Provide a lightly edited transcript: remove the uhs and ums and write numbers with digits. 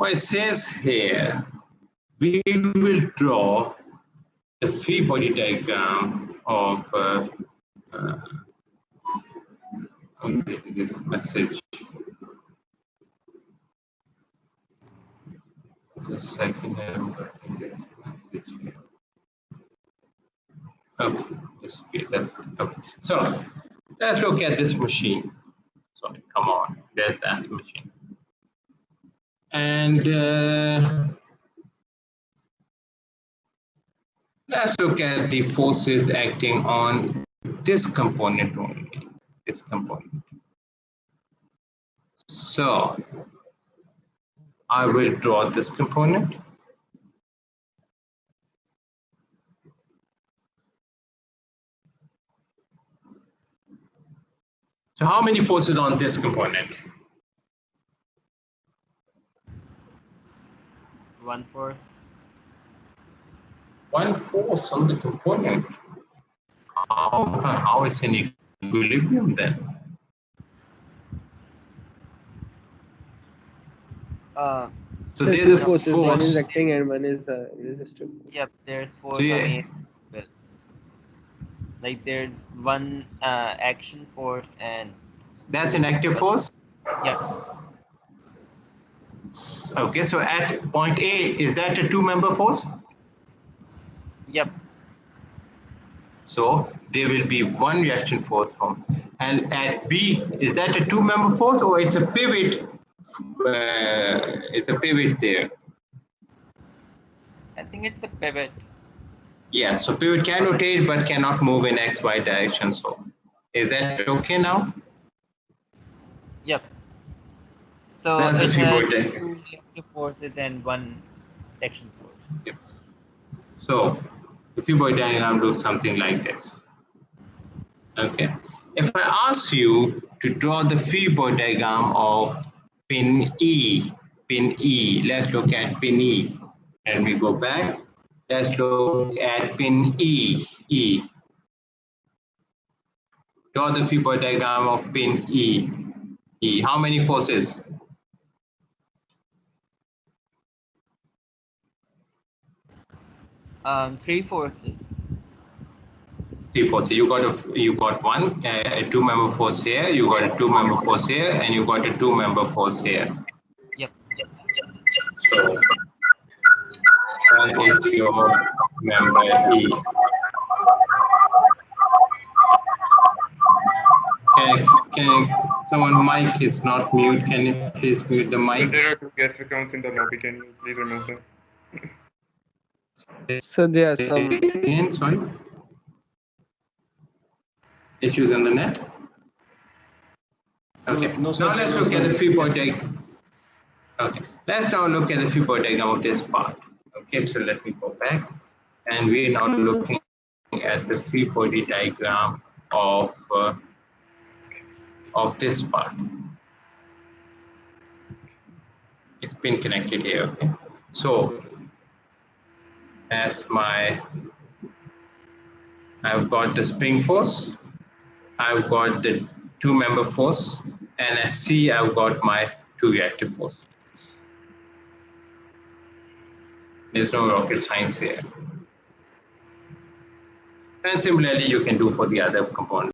What it says here, we will draw the free body diagram of I'm getting this message. Just a second, I'm getting this message here. Okay, that's fine. Okay, so let's look at this machine. Sorry, come on, there's that machine. And let's look at the forces acting on this component only, this component. So I will draw this component. So how many forces on this component? One force. One force on the component. How is in equilibrium then? So there's a force. One is acting and one is resistive. Yep, there's force So, yeah. on it. Well, like there's one action force and That's an active force. yeah. Okay, so at point A, is that a two-member force? Yep. So there will be one reaction force from, and at B, is that a two-member force or it's a pivot? It's a pivot there. I think it's a pivot. Yes, so pivot can rotate but cannot move in XY direction. So is that okay now? Yep. So That's the it free has body. two reactive forces and one action force. Yes. So the free body diagram looks something like this. Okay. If I ask you to draw the free body diagram of pin E, let's look at pin E. And we go back. Let's look at pin E. Draw the free body diagram of pin E. How many forces? Three forces. Three forces. You got one, a two-member force here. You got a two-member force here, and you got a two-member force here. Yep. So that is your member E. Can someone mic is not mute? Can you please mute the mic? There are two guest accounts in the lobby. Can you please remove them? So there are some Again, sorry. Issues on the net. Okay. No, sir, now let's look at the free body diagram. Okay. Let's now look at the free body diagram of this part. Okay. So let me go back, and we are now looking at the free body diagram of this part. It's been connected here. Okay. So as I've got the spring force, I've got the two-member force, and as C, I've got my two reactive force. There's no rocket science here. And similarly, you can do for the other components.